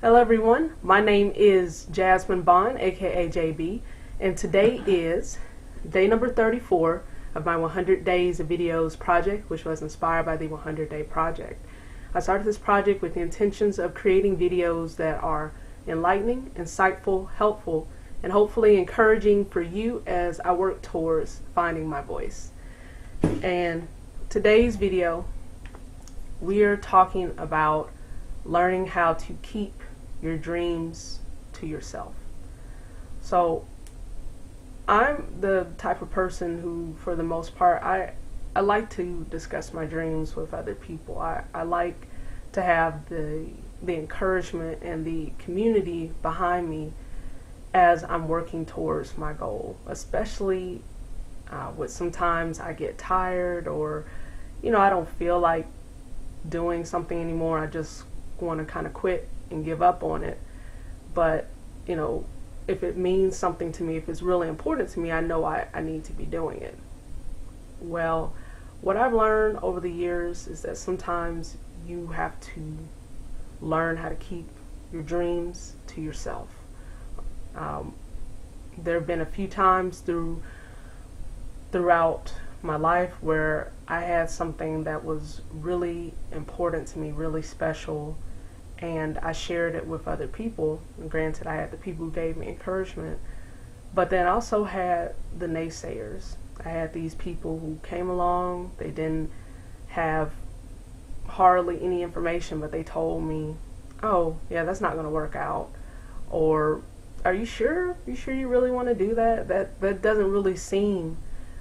Hello everyone, my name is Jasmine Bond, aka JB, and today is day number 34 of my 100 Days of Videos project, which was inspired by the 100 Day Project. I started this project with the intentions of creating videos that are enlightening, insightful, helpful, and hopefully encouraging for you as I work towards finding my voice. And today's video, we are talking about learning how to keep your dreams to yourself. So I'm the type of person who, for the most part, I like to discuss my dreams with other people. I like to have the encouragement and the community behind me as I'm working towards my goal, especially with sometimes I get tired, or I don't feel like doing something anymore. I just want to kind of quit and give up on it. But if it means something to me, if it's really important to me, I know I need to be doing it. Well, what I've learned over the years is that sometimes you have to learn how to keep your dreams to yourself. There have been a few times throughout my life where I had something that was really important to me, really special, and I shared it with other people. And granted, I had the people who gave me encouragement, but then I also had the naysayers. I had these people who came along, they didn't have hardly any information, but they told me, oh yeah, that's not going to work out, or are you sure you really want to do that? That doesn't really seem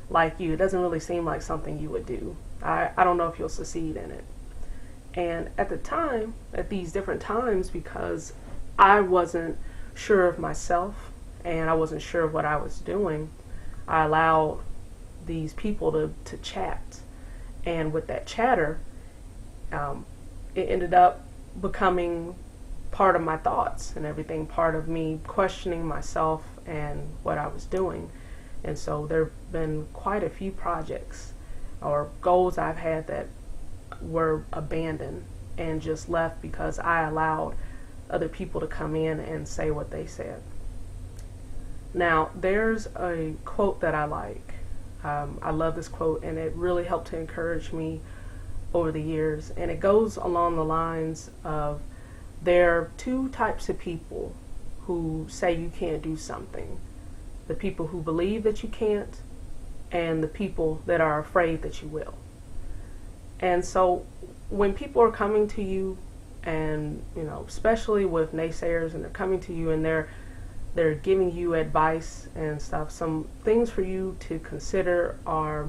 like you. It doesn't really seem like something you would do. I don't know if you'll succeed in it. And at the time, at these different times, because I wasn't sure of myself and I wasn't sure of what I was doing, I allowed these people to chat. And with that chatter, it ended up becoming part of my thoughts and everything, part of me questioning myself and what I was doing. And so there have been quite a few projects or goals I've had that were abandoned and just left because I allowed other people to come in and say what they said. Now, there's a quote that I like. I love this quote, and it really helped to encourage me over the years. And it goes along the lines of, there are two types of people who say you can't do something: the people who believe that you can't, and the people that are afraid that you will. And so when people are coming to you, and especially with naysayers, and they're coming to you and they're giving you advice and stuff, some things for you to consider are,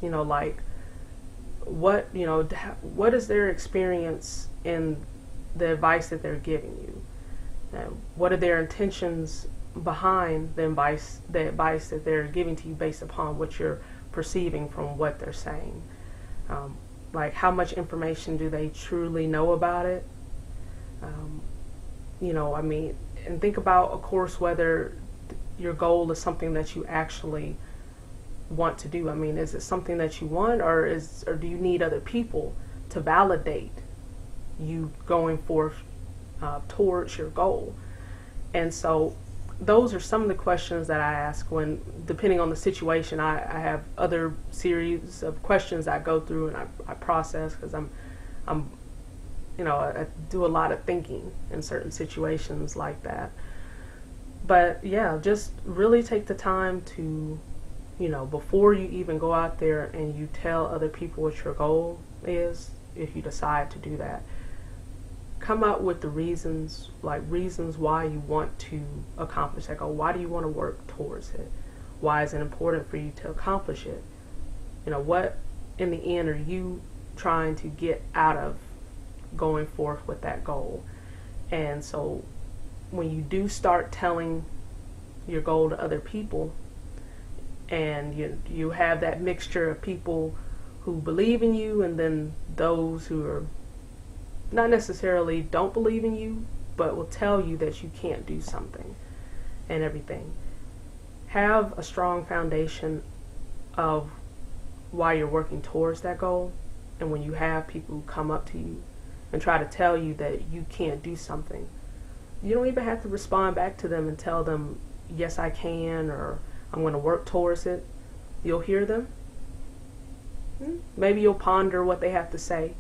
like, what is their experience in the advice that they're giving you? What are their intentions behind the advice that they're giving to you based upon what you're perceiving from what they're saying? Like, how much information do they truly know about it? And think about, of course, whether your goal is something that you actually want to do. Is it something that you want, or do you need other people to validate you going forth towards your goal? And so those are some of the questions that I ask when, depending on the situation. I have other series of questions I go through and I process, because I do a lot of thinking in certain situations like that. But yeah, just really take the time to, before you even go out there and you tell other people what your goal is, if you decide to do that, come up with the reasons why you want to accomplish that goal. Why do you want to work towards it? Why is it important for you to accomplish it? What in the end are you trying to get out of going forth with that goal? And so when you do start telling your goal to other people, and you have that mixture of people who believe in you, and then those who are not necessarily don't believe in you, but will tell you that you can't do something and everything. Have a strong foundation of why you're working towards that goal. And when you have people who come up to you and try to tell you that you can't do something, You don't even have to respond back to them and tell them, yes, I can, or I'm going to work towards it. You'll hear them. Maybe you'll ponder what they have to say,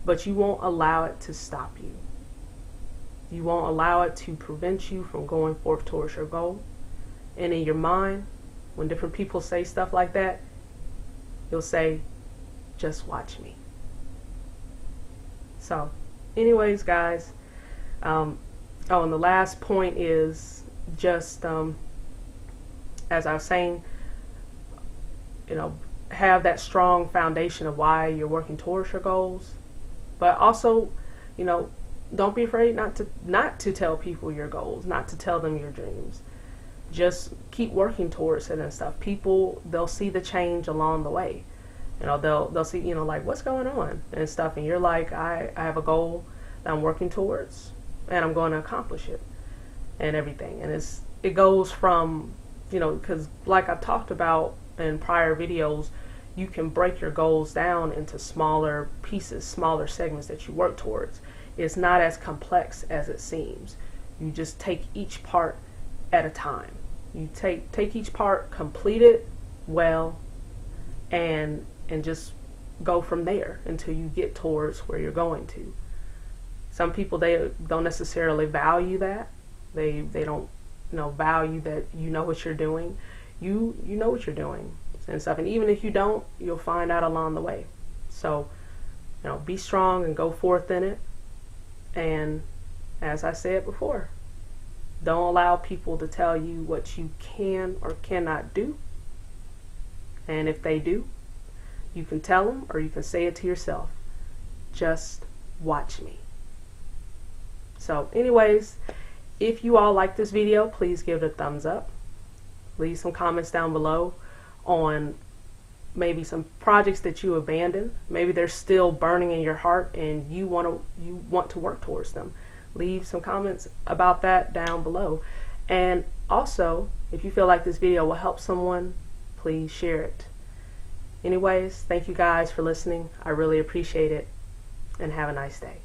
but you won't allow it to stop you. You won't allow it to prevent you from going forth towards your goal. And in your mind, when different people say stuff like that, you'll say, just watch me. So, anyways, guys, and the last point is just, as I was saying, have that strong foundation of why you're working towards your goals, but also, don't be afraid not to tell people your goals, not to tell them your dreams. Just keep working towards it and stuff. People, they'll see the change along the way. They'll see, like, what's going on and stuff, and you're like, I have a goal that I'm working towards, and I'm going to accomplish it, and everything. And it goes from, because like I've talked about in prior videos, you can break your goals down into smaller pieces, smaller segments that you work towards. It's not as complex as it seems. You just take each part at a time. You take each part, complete it well, and just go from there until you get towards where you're going to. Some people, they don't necessarily value that. They don't value that you know what you're doing. You know what you're doing and stuff. And even if you don't, you'll find out along the way. So, be strong and go forth in it. And as I said before, don't allow people to tell you what you can or cannot do. And if they do, you can tell them, or you can say it to yourself. Just watch me. So anyways, if you all like this video, please give it a thumbs up. Leave some comments down below on maybe some projects that you abandoned. Maybe they're still burning in your heart and you want to work towards them. Leave some comments about that down below. And also, if you feel like this video will help someone, please share it. Anyways, thank you guys for listening. I really appreciate it, and have a nice day.